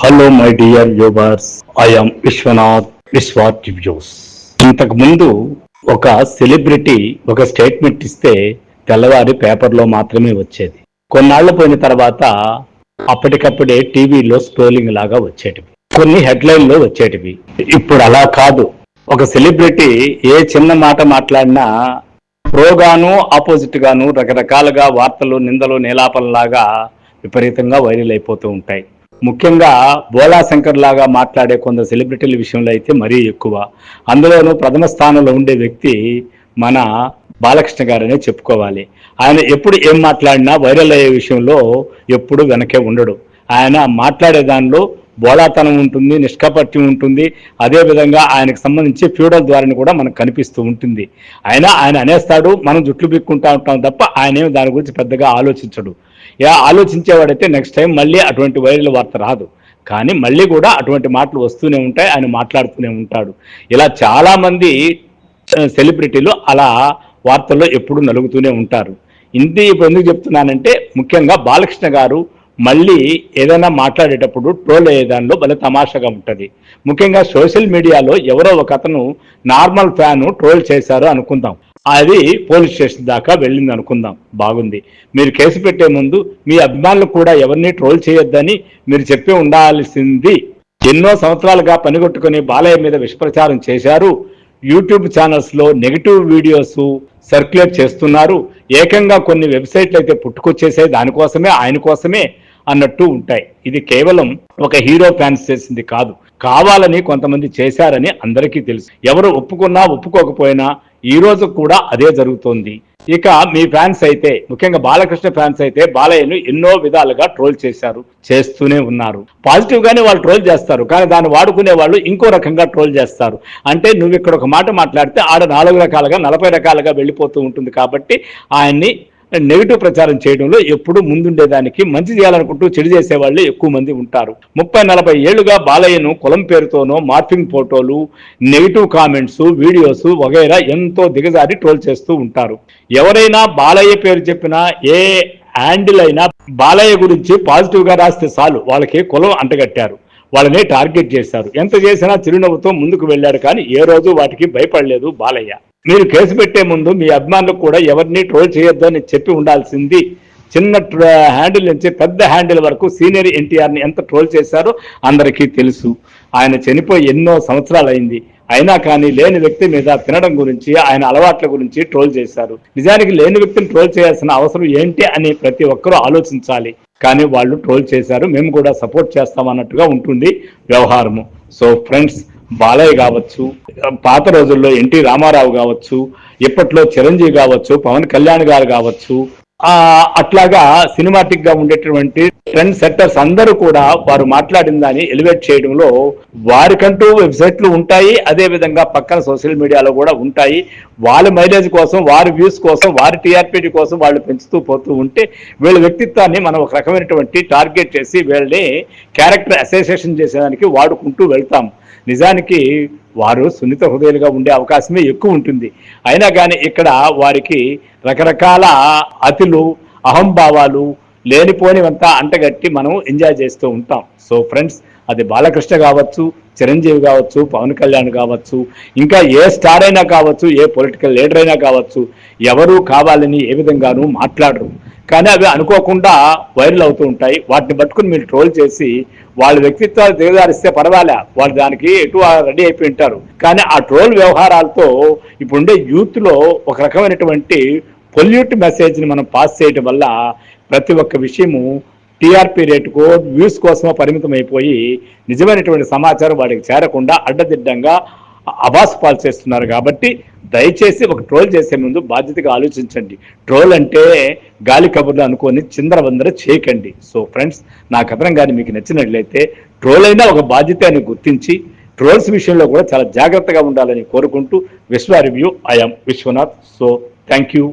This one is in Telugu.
Hello my dear viewers, I am Vishwanath Vishwath reviews. ఇంతకు ముందు ఒక సెలబ్రిటీ ఒక స్టేట్మెంట్ ఇస్తే తెల్లవారి పేపర్లో మాత్రమే వచ్చేది. కొన్నాళ్లు పోయిన తర్వాత అప్పటికప్పుడే టీవీలో స్క్రోలింగ్ లాగా వచ్చేటివి, కొన్ని హెడ్లైన్లో వచ్చేటివి. ఇప్పుడు అలా కాదు. ఒక సెలబ్రిటీ ఏ చిన్న మాట మాట్లాడినా ప్రోగాను ఆపోజిట్ గాను రకరకాలుగా వార్తలు, నిందలు, నీలాపనలాగా విపరీతంగా వైరల్ అయిపోతూ ఉంటాయి. ముఖ్యంగా బోలా శంకర్ లాగా మాట్లాడే కొందరు సెలబ్రిటీల విషయంలో అయితే మరీ ఎక్కువ. అందులోనూ ప్రథమ స్థానంలో ఉండే వ్యక్తి మన బాలకృష్ణ గారనే చెప్పుకోవాలి. ఆయన ఎప్పుడు ఏం మాట్లాడినా వైరల్ అయ్యే విషయంలో ఎప్పుడు వెనకే ఉండడు. ఆయన మాట్లాడే దానిలో బోళాతనం ఉంటుంది, నిష్కపట్యం ఉంటుంది. అదేవిధంగా ఆయనకు సంబంధించి ఫ్యూడల్ ద్వారాని కూడా మనకు కనిపిస్తూ ఉంటుంది. ఆయన అనేస్తాడు, మనం జుట్లు బిక్కుంటా ఉంటాం తప్ప ఆయన దాని గురించి పెద్దగా ఆలోచించడు. ఆలోచించేవాడైతే నెక్స్ట్ టైం మళ్ళీ అటువంటి వైరల్ వార్త రాదు. కానీ మళ్ళీ కూడా అటువంటి మాటలు వస్తూనే ఉంటాయి, ఆయన మాట్లాడుతూనే ఉంటాడు. ఇలా చాలామంది సెలబ్రిటీలు అలా వార్తల్లో ఎప్పుడు నలుగుతూనే ఉంటారు. ఇప్పుడు ఎందుకు చెప్తున్నానంటే, ముఖ్యంగా బాలకృష్ణ గారు మళ్ళీ ఏదైనా మాట్లాడేటప్పుడు ట్రోల్ అయ్యే దానిలో భలే తమాషాగా ఉంటుంది. ముఖ్యంగా సోషల్ మీడియాలో ఎవరో ఒక అతను నార్మల్ ఫ్యాను ట్రోల్ చేశారు అనుకుందాం, అది పోలీస్ స్టేషన్ దాకా వెళ్ళింది అనుకుందాం, బాగుంది. మీరు కేసు పెట్టే ముందు మీ అభిమానులు కూడా ఎవరిని ట్రోల్ చేయొద్దని మీరు చెప్పి ఉండాల్సింది. ఎన్నో సంవత్సరాలుగా పనిగొట్టుకుని బాలయ్య మీద విషప్రచారం చేశారు. యూట్యూబ్ ఛానల్స్లో నెగిటివ్ వీడియోస్ సర్క్యులేట్ చేస్తున్నారు. ఏకంగా కొన్ని వెబ్సైట్లు అయితే పుట్టుకొచ్చేసే దానికోసమే, ఆయన కోసమే అన్నట్టు ఉంటాయి. ఇది కేవలం ఒక హీరో ఫ్యాన్స్ చేసింది కాదు, కావాలని కొంతమంది చేశారని అందరికీ తెలుసు. ఎవరు ఒప్పుకున్నా ఒప్పుకోకపోయినా ఈ రోజు కూడా అదే జరుగుతోంది. ఇక మీ ఫ్యాన్స్ అయితే, ముఖ్యంగా బాలకృష్ణ ఫ్యాన్స్ అయితే బాలయ్యను ఎన్నో విధాలుగా ట్రోల్ చేశారు, చేస్తూనే ఉన్నారు. పాజిటివ్ గానే వాళ్ళు ట్రోల్ చేస్తారు, కానీ దాన్ని వాడుకునే వాళ్ళు ఇంకో రకంగా ట్రోల్ చేస్తారు. అంటే నువ్వు ఇక్కడ ఒక మాట మాట్లాడితే ఆడ 4 రకాలుగా 40 రకాలుగా వెళ్ళిపోతూ ఉంటుంది. కాబట్టి ఆయన్ని నెగిటివ్ ప్రచారం చేయడంలో ఎప్పుడు ముందుండేదానికి, మంచి చేయాలనుకుంటూ చెడు చేసేవాళ్ళు ఎక్కువ మంది ఉంటారు. 30-40 ఏళ్లుగా బాలయ్యను కులం పేరుతోనో మార్ఫింగ్ ఫోటోలు, నెగిటివ్ కామెంట్స్, వీడియోస్ వగైరా ఎంతో దిగజారి ట్రోల్ చేస్తూ ఉంటారు. ఎవరైనా బాలయ్య పేరు చెప్పినా, ఏ హ్యాండిల్ అయినా బాలయ్య గురించి పాజిటివ్ గా రాస్తే చాలు వాళ్ళకి కులం అంటగట్టారు, వాళ్ళని టార్గెట్ చేశారు. ఎంత చేసినా చిరునవ్వుతో ముందుకు వెళ్ళాడు, కానీ ఏ రోజు వాటికి భయపడలేదు బాలయ్య. మీరు కేసు పెట్టే ముందు మీ అభిమానులకు కూడా ఎవరిని ట్రోల్ చేయొద్దు అని చెప్పి ఉండాల్సింది. చిన్న హ్యాండిల్ నుంచి పెద్ద హ్యాండిల్ వరకు సీనియర్ ఎన్టీఆర్ని ఎంత ట్రోల్ చేశారో అందరికీ తెలుసు. ఆయన చనిపోయి ఎన్నో సంవత్సరాలు అయింది, అయినా కానీ లేని వ్యక్తి మీద తినడం గురించి, ఆయన అలవాట్ల గురించి ట్రోల్ చేశారు. నిజానికి లేని వ్యక్తిని ట్రోల్ చేయాల్సిన అవసరం ఏంటి అని ప్రతి ఒక్కరూ ఆలోచించాలి. కానీ వాళ్ళు ట్రోల్ చేశారు, మేము కూడా సపోర్ట్ చేస్తామన్నట్టుగా ఉంటుంది వ్యవహారము. సో ఫ్రెండ్స్, బాలయ్య కావచ్చు, పాత రోజుల్లో ఎన్టీ రామారావు కావచ్చు, ఇప్పట్లో చిరంజీవి కావచ్చు, పవన్ కళ్యాణ్ గారు కావచ్చు, అట్లాగా సినిమాటిక్ గా ఉండేటువంటి ట్రెండ్ సెట్టర్స్ అందరూ కూడా వారు మాట్లాడిన దాన్ని ఎలివేట్ చేయడంలో వారికంటూ వెబ్సైట్లు ఉంటాయి. అదే విధంగా పక్కన సోషల్ మీడియాలో కూడా ఉంటాయి. వాళ్ళ మైలేజ్ కోసం, వారి వ్యూస్ కోసం, వారి టీఆర్పీ కోసం వాళ్ళు పెంచుతూ పోతూ ఉంటే వీళ్ళ వ్యక్తిత్వాన్ని మనం ఒక రకమైనటువంటి టార్గెట్ చేసి వీళ్ళని క్యారెక్టర్ అసోసియేషన్ చేసేదానికి వాడుకుంటూ వెళ్తాం. నిజానికి వారు సున్నిత హృదయాలుగా ఉండే అవకాశమే ఎక్కువ ఉంటుంది. అయినా కానీ ఇక్కడ వారికి రకరకాల అతులు, అహంభావాలు, లేనిపోనివంతా అంటగట్టి మనం ఎంజాయ్ చేస్తూ ఉంటాం. సో ఫ్రెండ్స్, అది బాలకృష్ణ కావచ్చు, చిరంజీవి కావచ్చు, పవన్ కళ్యాణ్ కావచ్చు, ఇంకా ఏ స్టార్ అయినా కావచ్చు, ఏ పొలిటికల్ లీడర్ అయినా కావచ్చు, ఎవరు కావాలని ఏ విధంగానూ మాట్లాడరు. కానీ అవి అనుకోకుండా వైరల్ అవుతూ ఉంటాయి. వాటిని పట్టుకుని మీరు ట్రోల్ చేసి వాళ్ళ వ్యక్తిత్వాలు దిగజారిస్తే పర్వాలే, వాళ్ళు దానికి ఎటు రెడీ అయిపోయి ఉంటారు. కానీ ఆ ట్రోల్ వ్యవహారాలతో ఇప్పుడుండే యూత్లో ఒక రకమైనటువంటి పొల్యూట్ మెసేజ్ని మనం పాస్ చేయడం వల్ల ప్రతి ఒక్క విషయము టీఆర్పీ రేటుకో, వ్యూస్ కోసమో పరిమితం అయిపోయి నిజమైనటువంటి సమాచారం వాడికి చేరకుండా అడ్డదిడ్డంగా అబాస్ పాలు చేస్తున్నారు. కాబట్టి దయచేసి ఒక ట్రోల్ చేసే ముందు బాధ్యతగా ఆలోచించండి. ట్రోల్ అంటే గాలి కబుర్లు అనుకొని చిందరవందర చేయకండి. సో ఫ్రెండ్స్, నా కథనం కానీ మీకు నచ్చినట్లయితే ట్రోల్ అయినా ఒక బాధ్యత అని గుర్తించి ట్రోల్స్ విషయంలో కూడా చాలా జాగ్రత్తగా ఉండాలని కోరుకుంటూ Vishwa review, I am Vishwanath. So thank you.